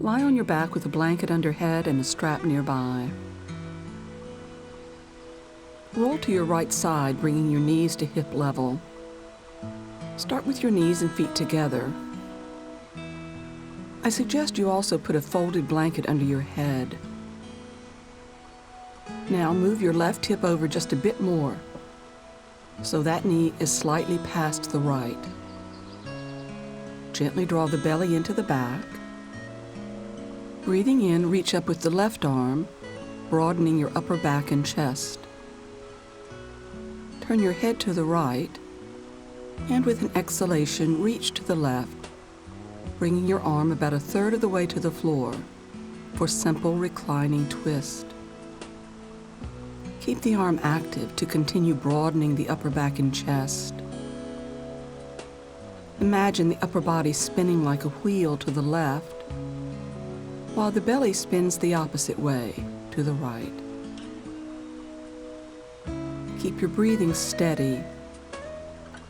Lie on your back with a blanket under head and a strap nearby. Roll to your right side, bringing your knees to hip level. Start with your knees and feet together. I suggest you also put a folded blanket under your head. Now move your left hip over just a bit more, so that knee is slightly past the right. Gently draw the belly into the back. Breathing in, reach up with the left arm, broadening your upper back and chest. Turn your head to the right, and with an exhalation, reach to the left, bringing your arm about a third of the way to the floor for simple reclining twist. Keep the arm active to continue broadening the upper back and chest. Imagine the upper body spinning like a wheel to the left, while the belly spins the opposite way, to the right. Keep your breathing steady,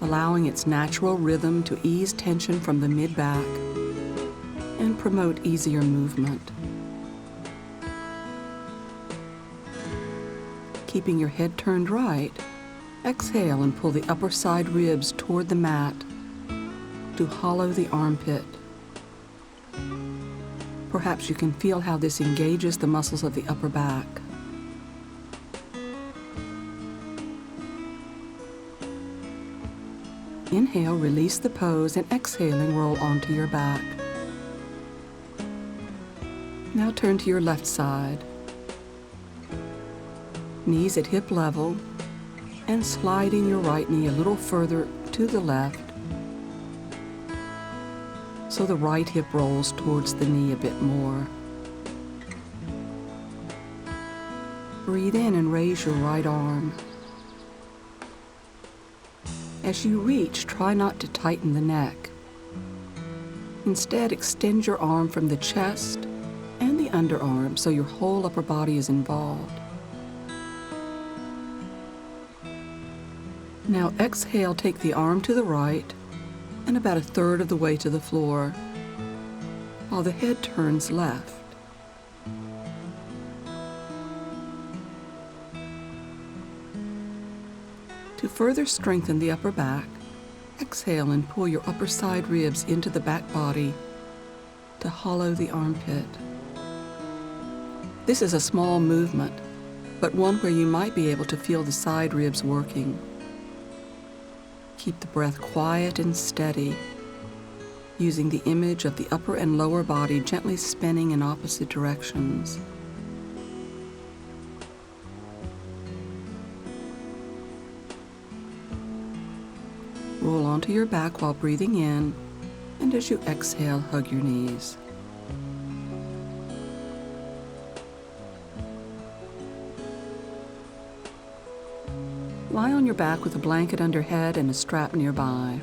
allowing its natural rhythm to ease tension from the mid-back and promote easier movement. Keeping your head turned right, exhale and pull the upper side ribs toward the mat to hollow the armpit. Perhaps you can feel how this engages the muscles of the upper back. Inhale, release the pose, and exhaling, roll onto your back. Now turn to your left side. Knees at hip level, and sliding your right knee a little further to the left, so the right hip rolls towards the knee a bit more. Breathe in and raise your right arm. As you reach, try not to tighten the neck. Instead, extend your arm from the chest and the underarm so your whole upper body is involved. Now exhale, take the arm to the right and about a third of the way to the floor, while the head turns left. To further strengthen the upper back, exhale and pull your upper side ribs into the back body to hollow the armpit. This is a small movement, but one where you might be able to feel the side ribs working. Keep the breath quiet and steady, using the image of the upper and lower body gently spinning in opposite directions. Roll onto your back while breathing in, and as you exhale, hug your knees. Lie on your back with a blanket under head and a strap nearby.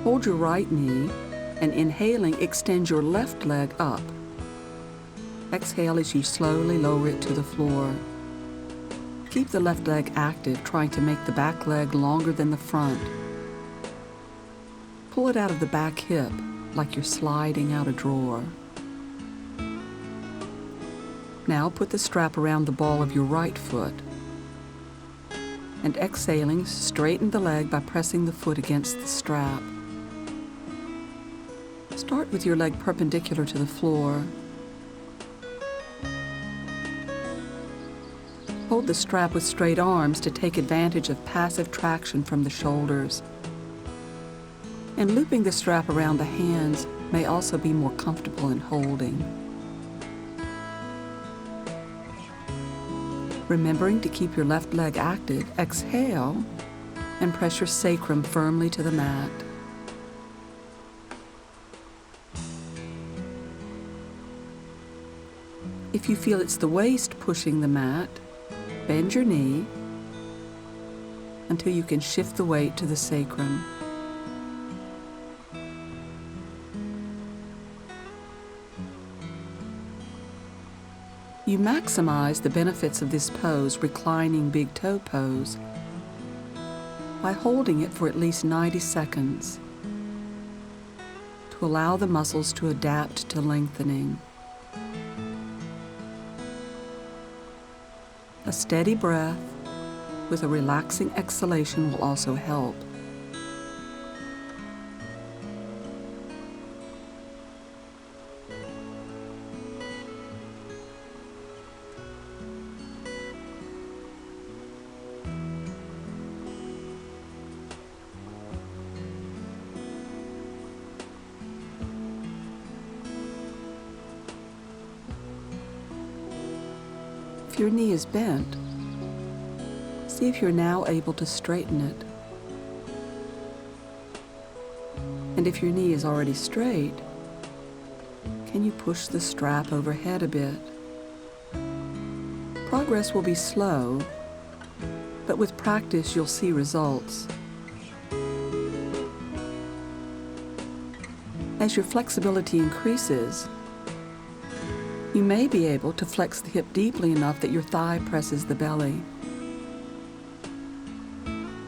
Hold your right knee, and inhaling, extend your left leg up. Exhale as you slowly lower it to the floor. Keep the left leg active, trying to make the back leg longer than the front. Pull it out of the back hip, like you're sliding out a drawer. Now put the strap around the ball of your right foot. And exhaling, straighten the leg by pressing the foot against the strap. Start with your leg perpendicular to the floor. Hold the strap with straight arms to take advantage of passive traction from the shoulders. And looping the strap around the hands may also be more comfortable in holding. Remembering to keep your left leg active, exhale and press your sacrum firmly to the mat. If you feel it's the waist pushing the mat, bend your knee until you can shift the weight to the sacrum. You maximize the benefits of this pose, reclining big toe pose, by holding it for at least 90 seconds. to allow the muscles to adapt to lengthening. A steady breath with a relaxing exhalation will also help. If your knee is bent, see if you're now able to straighten it. And if your knee is already straight, can you push the strap overhead a bit? Progress will be slow, but with practice you'll see results. As your flexibility increases, you may be able to flex the hip deeply enough that your thigh presses the belly.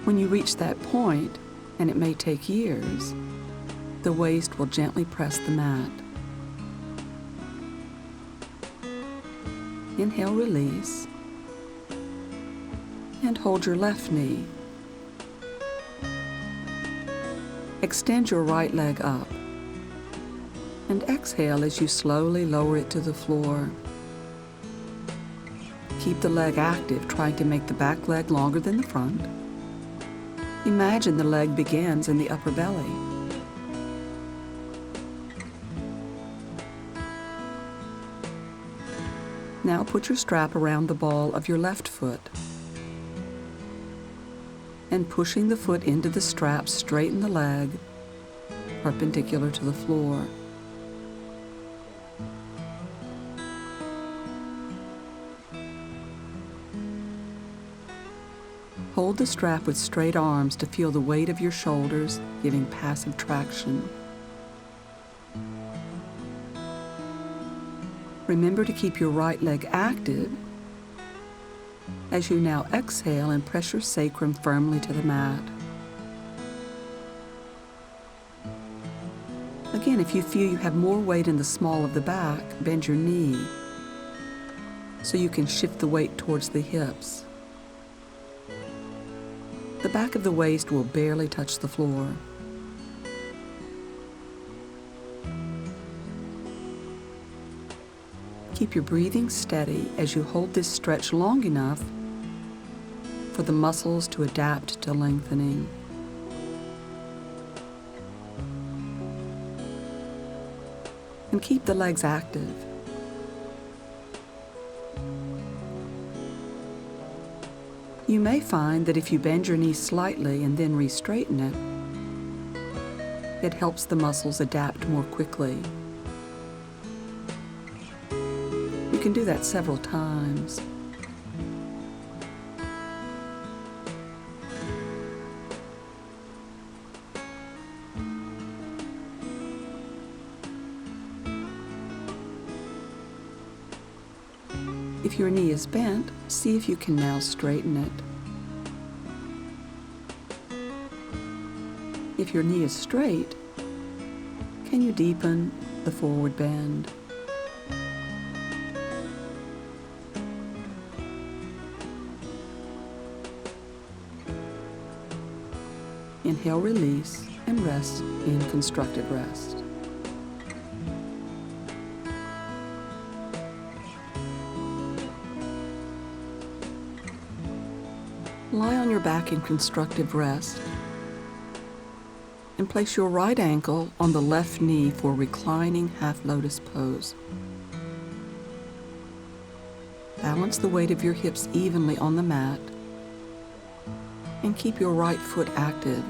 When you reach that point, and it may take years, the waist will gently press the mat. Inhale, release, and hold your left knee. Extend your right leg up, and exhale as you slowly lower it to the floor. Keep the leg active, trying to make the back leg longer than the front. Imagine the leg begins in the upper belly. Now put your strap around the ball of your left foot. And pushing the foot into the strap, straighten the leg perpendicular to the floor. Hold the strap with straight arms to feel the weight of your shoulders, giving passive traction. Remember to keep your right leg active as you now exhale and press your sacrum firmly to the mat. Again, if you feel you have more weight in the small of the back, bend your knee so you can shift the weight towards the hips. The back of the waist will barely touch the floor. Keep your breathing steady as you hold this stretch long enough for the muscles to adapt to lengthening. And keep the legs active. You may find that if you bend your knee slightly and then re-straighten it, it helps the muscles adapt more quickly. You can do that several times. If your knee is bent, see if you can now straighten it. If your knee is straight, can you deepen the forward bend? Inhale, release, and rest in constructive rest. Lie on your back in constructive rest and place your right ankle on the left knee for reclining half lotus pose. Balance the weight of your hips evenly on the mat and keep your right foot active.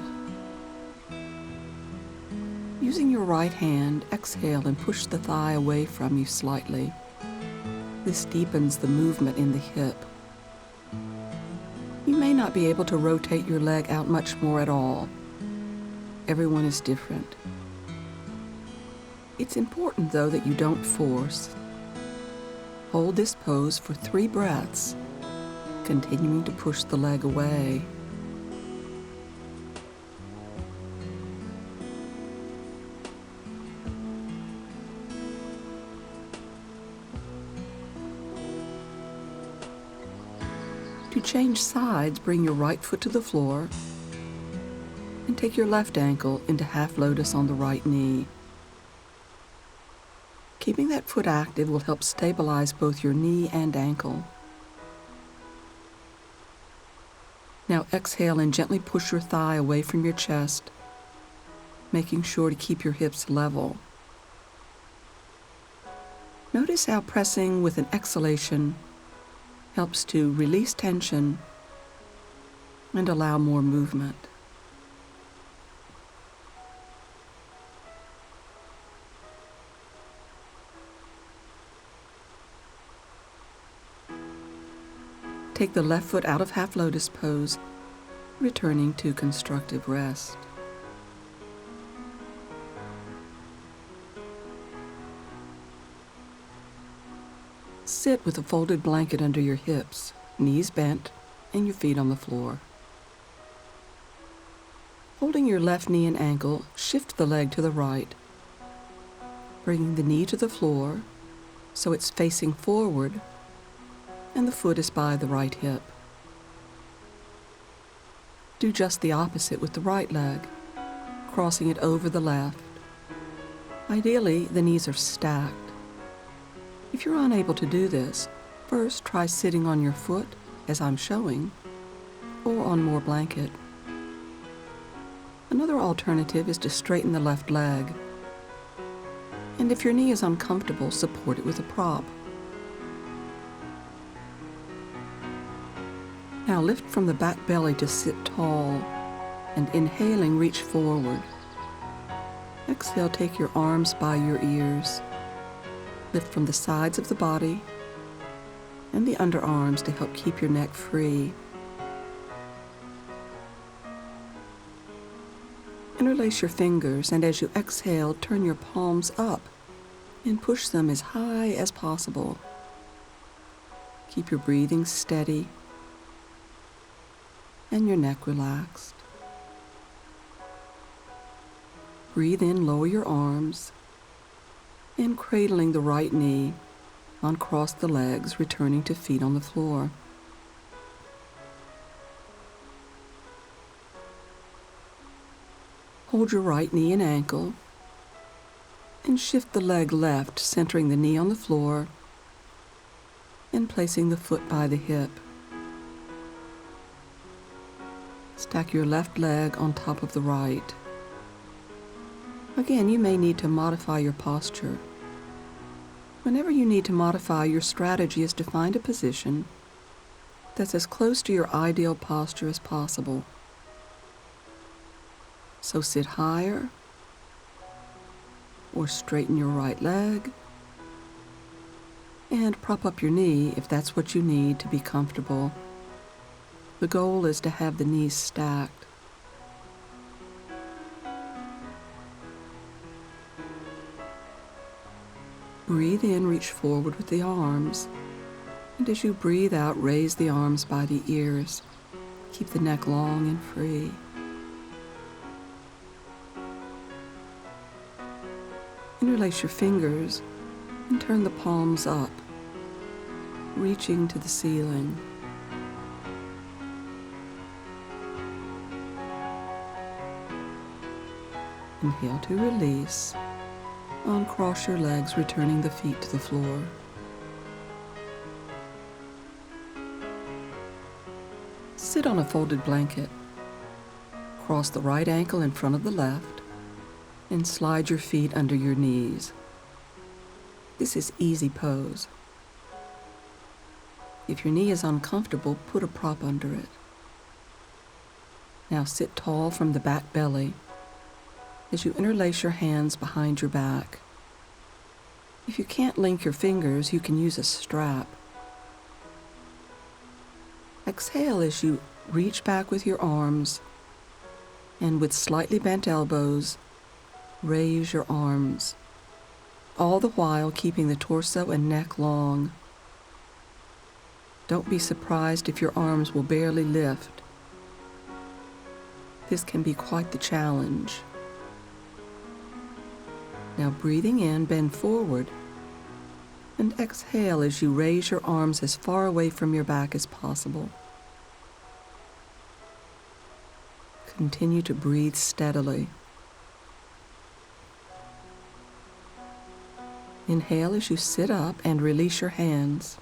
Using your right hand, exhale and push the thigh away from you slightly. This deepens the movement in the hip. You may not be able to rotate your leg out much more at all. Everyone is different. It's important, though, that you don't force. Hold this pose for 3 breaths, continuing to push the leg away. change sides, bring your right foot to the floor and take your left ankle into half lotus on the right knee. Keeping that foot active will help stabilize both your knee and ankle. Now exhale and gently push your thigh away from your chest, making sure to keep your hips level. Notice how pressing with an exhalation helps to release tension and allow more movement. Take the left foot out of half lotus pose, returning to constructive rest. Sit with a folded blanket under your hips, knees bent, and your feet on the floor. Holding your left knee and ankle, shift the leg to the right, bringing the knee to the floor so it's facing forward and the foot is by the right hip. Do just the opposite with the right leg, crossing it over the left. Ideally, the knees are stacked. If you're unable to do this, first try sitting on your foot, as I'm showing, or on more blanket. Another alternative is to straighten the left leg. And if your knee is uncomfortable, support it with a prop. Now lift from the back belly to sit tall, and inhaling, reach forward. Exhale, take your arms by your ears. Lift from the sides of the body and the underarms to help keep your neck free. Interlace your fingers, and as you exhale, turn your palms up and push them as high as possible. Keep your breathing steady and your neck relaxed. Breathe in, lower your arms, and cradling the right knee, uncross the legs, returning to feet on the floor. Hold your right knee and ankle, and shift the leg left, centering the knee on the floor and placing the foot by the hip. Stack your left leg on top of the right. Again, you may need to modify your posture. Whenever you need to modify, your strategy is to find a position that's as close to your ideal posture as possible. So sit higher, or straighten your right leg, and prop up your knee if that's what you need to be comfortable. The goal is to have the knees stacked. Breathe in, reach forward with the arms, and as you breathe out, raise the arms by the ears. Keep the neck long and free. Interlace your fingers and turn the palms up, reaching to the ceiling. Inhale to release. Uncross your legs, returning the feet to the floor. Sit on a folded blanket. Cross the right ankle in front of the left and slide your feet under your knees. This is easy pose. If your knee is uncomfortable, put a prop under it. Now sit tall from the back belly as you interlace your hands behind your back. If you can't link your fingers, you can use a strap. Exhale as you reach back with your arms, and with slightly bent elbows, raise your arms, all the while keeping the torso and neck long. Don't be surprised if your arms will barely lift. This can be quite the challenge. Now breathing in, bend forward, and exhale as you raise your arms as far away from your back as possible. Continue to breathe steadily. Inhale as you sit up and release your hands.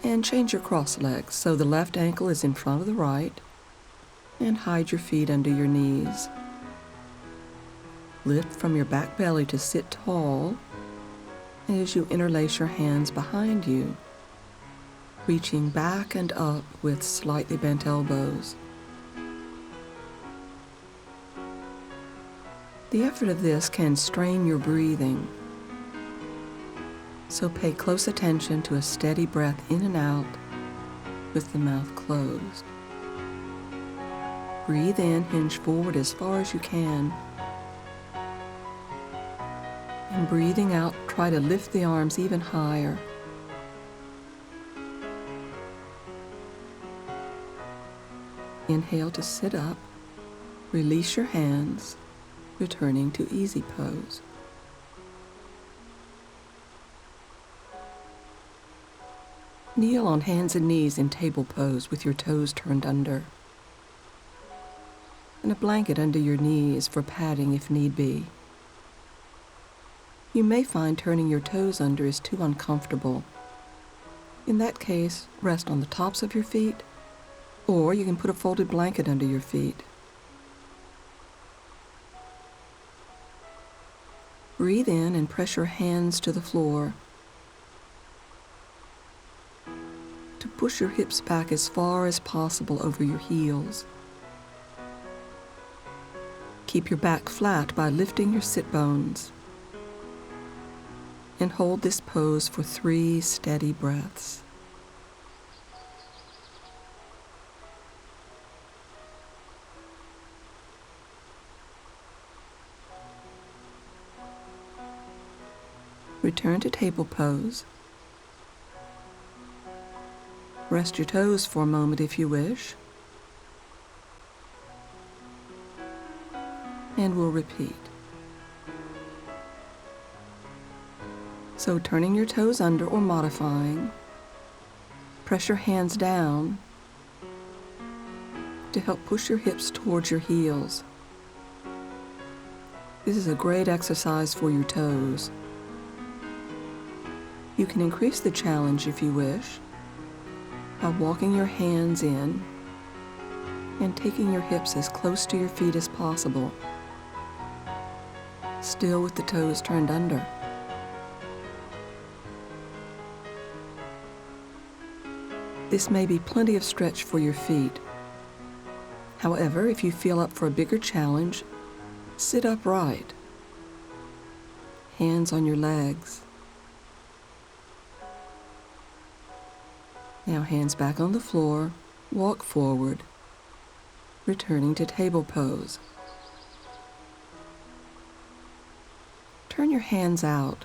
And change your cross legs so the left ankle is in front of the right, and hide your feet under your knees. Lift from your back belly to sit tall as you interlace your hands behind you, reaching back and up with slightly bent elbows. The effort of this can strain your breathing, so pay close attention to a steady breath in and out with the mouth closed. Breathe in, hinge forward as far as you can. And breathing out, try to lift the arms even higher. Inhale to sit up, release your hands, returning to easy pose. Kneel on hands and knees in table pose with your toes turned under, and a blanket under your knees for padding if need be. You may find turning your toes under is too uncomfortable. In that case, rest on the tops of your feet, or you can put a folded blanket under your feet. Breathe in and press your hands to the floor. To push your hips back as far as possible over your heels. Keep your back flat by lifting your sit bones. And hold this pose for 3 steady breaths. Return to table pose. Rest your toes for a moment if you wish. And we'll repeat. So turning your toes under or modifying, press your hands down to help push your hips towards your heels. This is a great exercise for your toes. You can increase the challenge if you wish by walking your hands in and taking your hips as close to your feet as possible, still with the toes turned under. This may be plenty of stretch for your feet. However, if you feel up for a bigger challenge, sit upright, hands on your legs. Now hands back on the floor, walk forward, returning to table pose. Turn your hands out,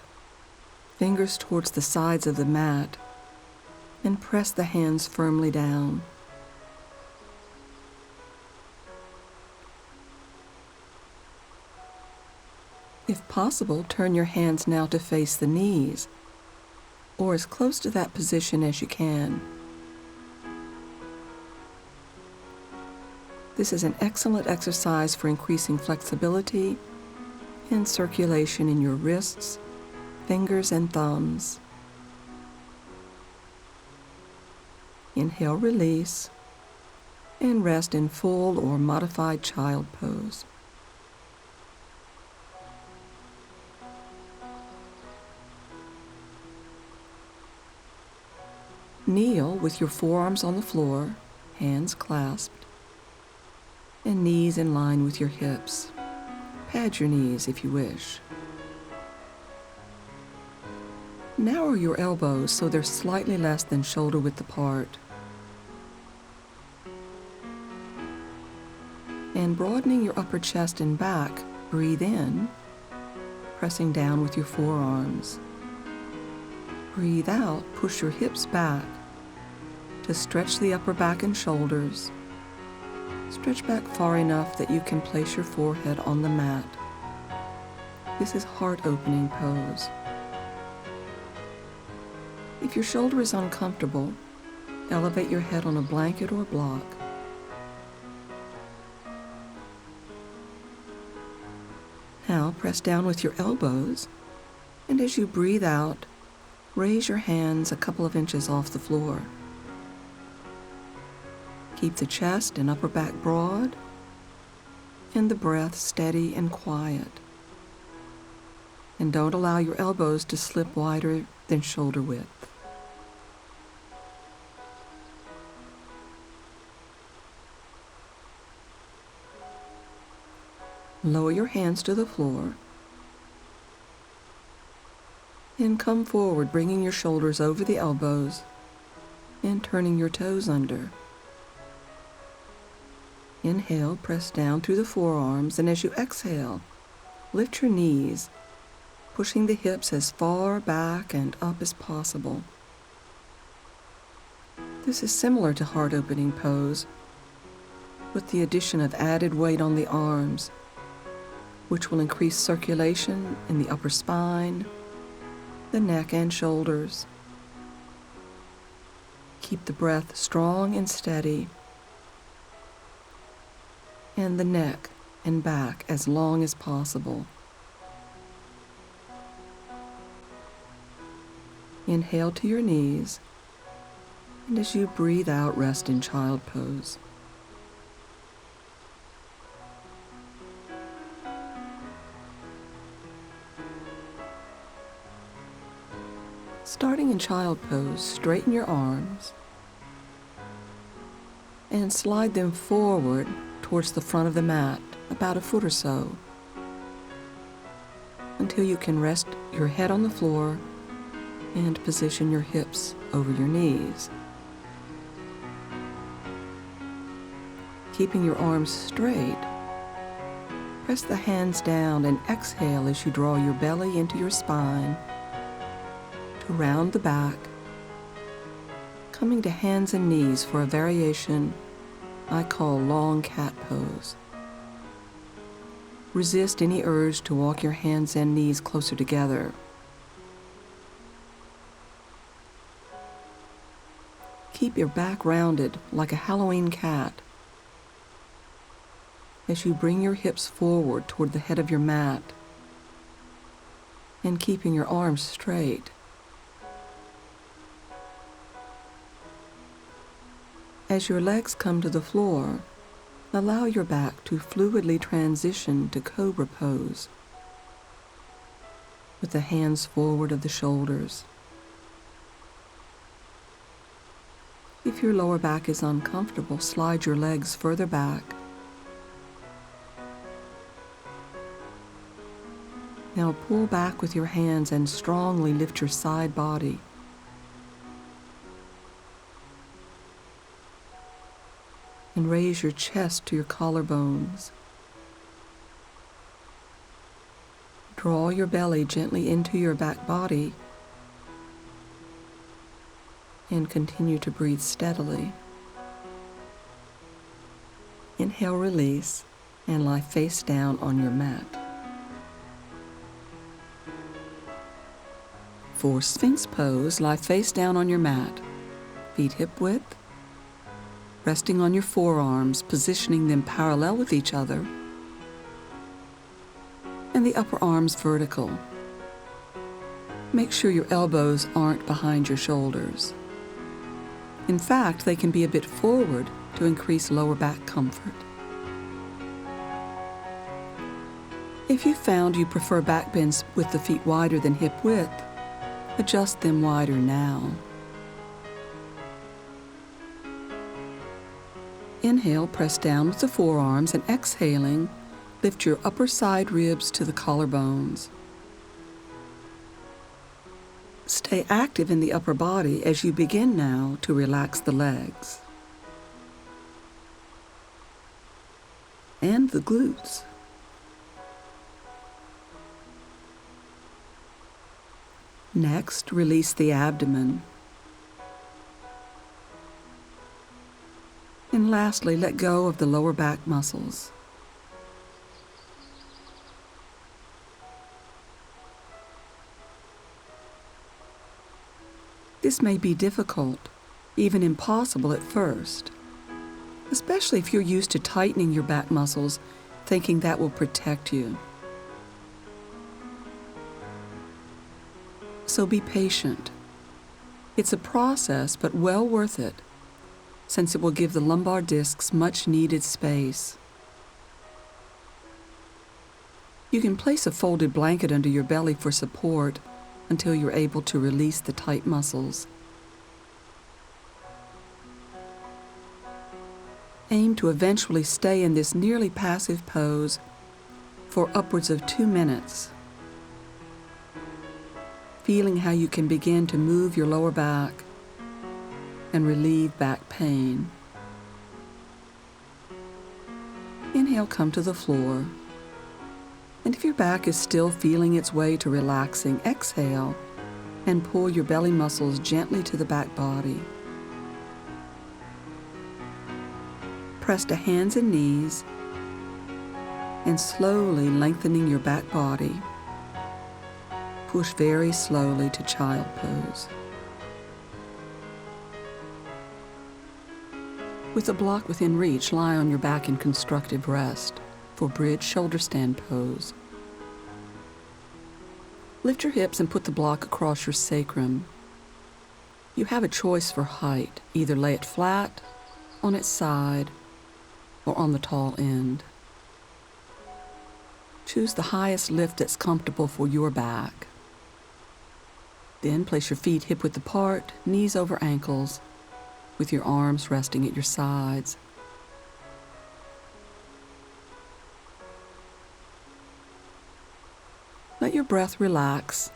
fingers towards the sides of the mat, and press the hands firmly down. If possible, turn your hands now to face the knees, or as close to that position as you can. This is an excellent exercise for increasing flexibility and circulation in your wrists, fingers, and thumbs. Inhale, release, and rest in full or modified child pose. Kneel with your forearms on the floor, hands clasped, and knees in line with your hips. Pad your knees if you wish. Narrow your elbows so they're slightly less than shoulder width apart. And broadening your upper chest and back, breathe in, pressing down with your forearms. Breathe out, push your hips back to stretch the upper back and shoulders. Stretch back far enough that you can place your forehead on the mat. This is heart-opening pose. If your shoulder is uncomfortable, elevate your head on a blanket or block. Now press down with your elbows, and as you breathe out, raise your hands a couple of inches off the floor. Keep the chest and upper back broad, and the breath steady and quiet. And don't allow your elbows to slip wider than shoulder width. Lower your hands to the floor and come forward, bringing your shoulders over the elbows and turning your toes under. Inhale, press down through the forearms, and as you exhale, lift your knees, pushing the hips as far back and up as possible. This is similar to heart opening pose, with the addition of added weight on the arms, which will increase circulation in the upper spine, the neck and shoulders. Keep the breath strong and steady, and the neck and back as long as possible. Inhale to your knees, and as you breathe out, rest in child pose. Starting in child pose, straighten your arms and slide them forward towards the front of the mat, about a foot or so, until you can rest your head on the floor and position your hips over your knees. Keeping your arms straight, press the hands down and exhale as you draw your belly into your spine to round the back, coming to hands and knees for a variation I call long cat pose. Resist any urge to walk your hands and knees closer together. Keep your back rounded like a Halloween cat as you bring your hips forward toward the head of your mat and keeping your arms straight. As your legs come to the floor, allow your back to fluidly transition to Cobra pose with the hands forward of the shoulders. If your lower back is uncomfortable, slide your legs further back. Now pull back with your hands and strongly lift your side body. And raise your chest to your collarbones. Draw your belly gently into your back body and continue to breathe steadily. Inhale, release, and lie face down on your mat. For Sphinx pose, lie face down on your mat, feet hip width, resting on your forearms, positioning them parallel with each other, and the upper arms vertical. Make sure your elbows aren't behind your shoulders. In fact, they can be a bit forward to increase lower back comfort. If you found you prefer back bends with the feet wider than hip width, adjust them wider now. Inhale, press down with the forearms, and exhaling, lift your upper side ribs to the collarbones. Stay active in the upper body as you begin now to relax the legs and the glutes. Next, release the abdomen. And lastly, let go of the lower back muscles. This may be difficult, even impossible at first, especially if you're used to tightening your back muscles, thinking that will protect you. So be patient. It's a process, but well worth it, since it will give the lumbar discs much needed space. You can place a folded blanket under your belly for support until you're able to release the tight muscles. Aim to eventually stay in this nearly passive pose for upwards of 2 minutes, feeling how you can begin to move your lower back and relieve back pain. Inhale, come to the floor. And if your back is still feeling its way to relaxing, exhale and pull your belly muscles gently to the back body. Press to hands and knees and slowly lengthening your back body. Push very slowly to child pose. With a block within reach, lie on your back in constructive rest for bridge shoulderstand pose. Lift your hips and put the block across your sacrum. You have a choice for height. Either lay it flat, on its side, or on the tall end. Choose the highest lift that's comfortable for your back. Then place your feet hip-width apart, knees over ankles, with your arms resting at your sides. Let your breath relax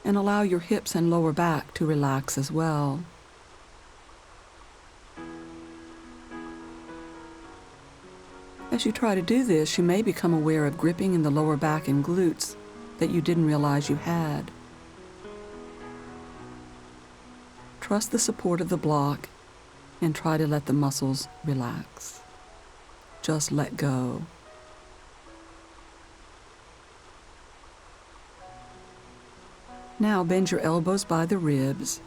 and allow your hips and lower back to relax as well. As you try to do this, you may become aware of gripping in the lower back and glutes that you didn't realize you had. Trust the support of the block and try to let the muscles relax. Just let go. Now bend your elbows by the ribs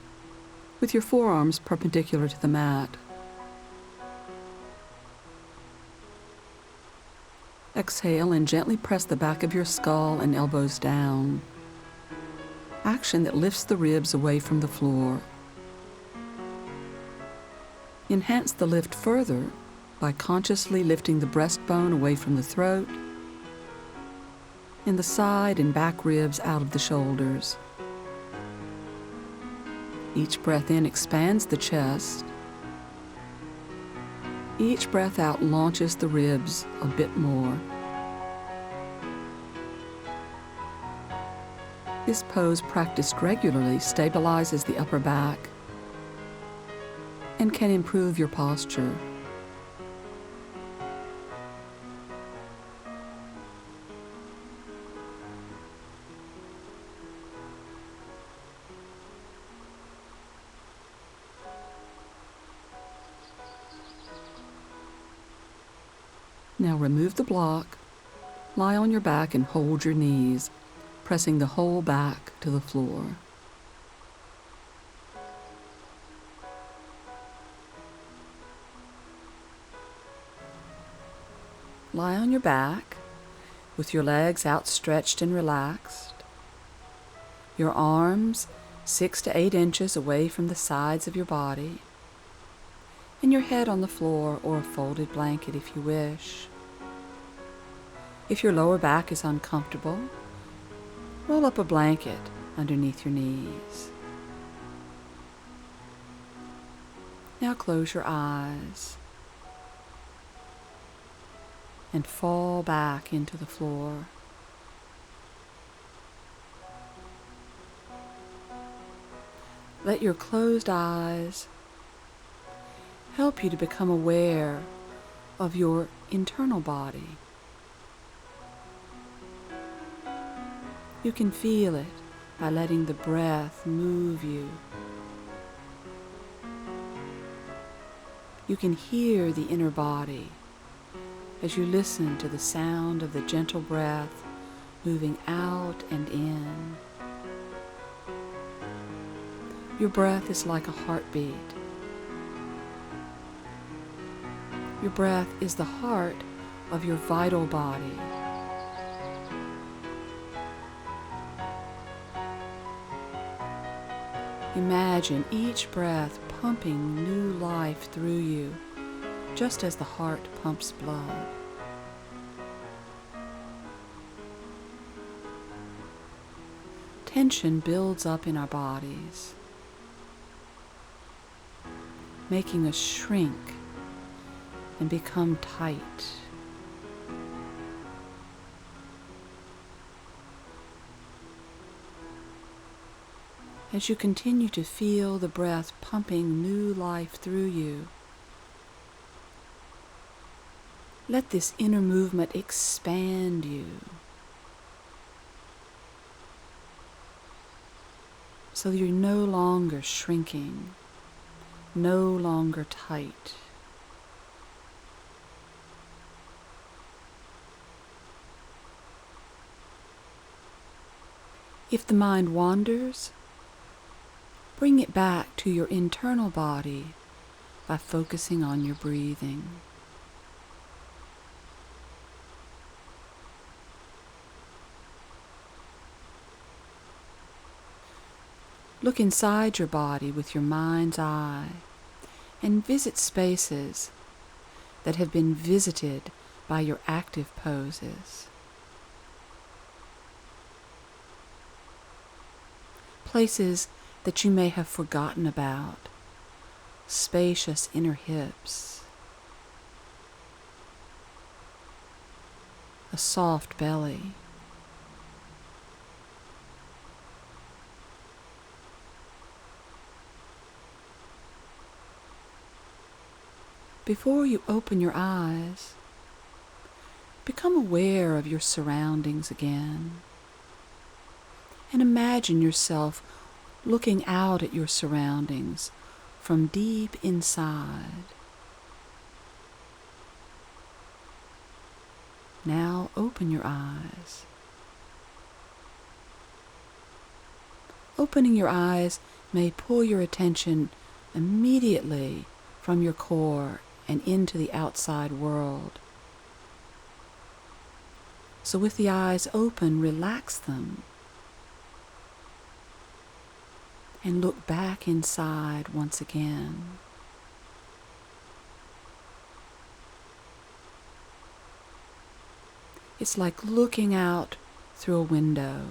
with your forearms perpendicular to the mat. Exhale and gently press the back of your skull and elbows down. Action that lifts the ribs away from the floor. Enhance the lift further by consciously lifting the breastbone away from the throat and the side and back ribs out of the shoulders. Each breath in expands the chest. Each breath out launches the ribs a bit more. This pose, practiced regularly, stabilizes the upper back and can improve your posture. Now remove the block, lie on your back and hold your knees, pressing the whole back to the floor. Lie on your back with your legs outstretched and relaxed, your arms 6 to 8 inches away from the sides of your body, and your head on the floor or a folded blanket if you wish. If your lower back is uncomfortable, roll up a blanket underneath your knees. Now close your eyes and fall back into the floor. Let your closed eyes help you to become aware of your internal body. You can feel it by letting the breath move you. You can hear the inner body as you listen to the sound of the gentle breath moving out and in. Your breath is like a heartbeat. Your breath is the heart of your vital body. Imagine each breath pumping new life through you, just as the heart pumps blood. Tension builds up in our bodies, making us shrink and become tight. As you continue to feel the breath pumping new life through you, let this inner movement expand you so you're no longer shrinking, no longer tight. If the mind wanders, bring it back to your internal body by focusing on your breathing. Look inside your body with your mind's eye and visit spaces that have been visited by your active poses. Places that you may have forgotten about, spacious inner hips, a soft belly, before you open your eyes, become aware of your surroundings again, and imagine yourself looking out at your surroundings from deep inside. Now open your eyes. Opening your eyes may pull your attention immediately from your core and into the outside world. So with the eyes open, relax them and look back inside once again. It's like looking out through a window.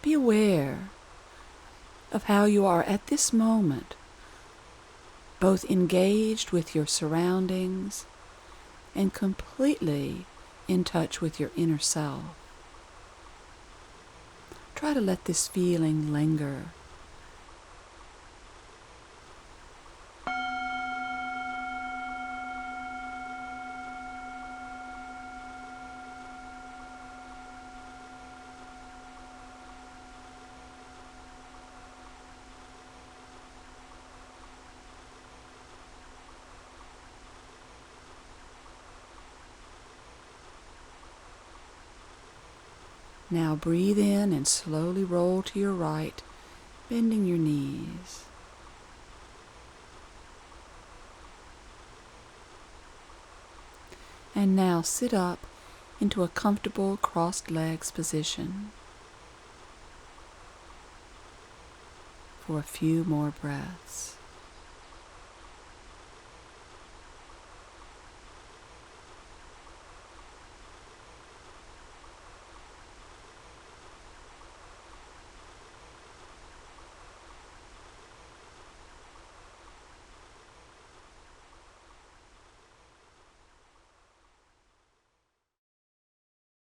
Be aware of how you are at this moment, both engaged with your surroundings and completely in touch with your inner self. Try to let this feeling linger. Now breathe in and slowly roll to your right, bending your knees. And now sit up into a comfortable crossed legs position for a few more breaths.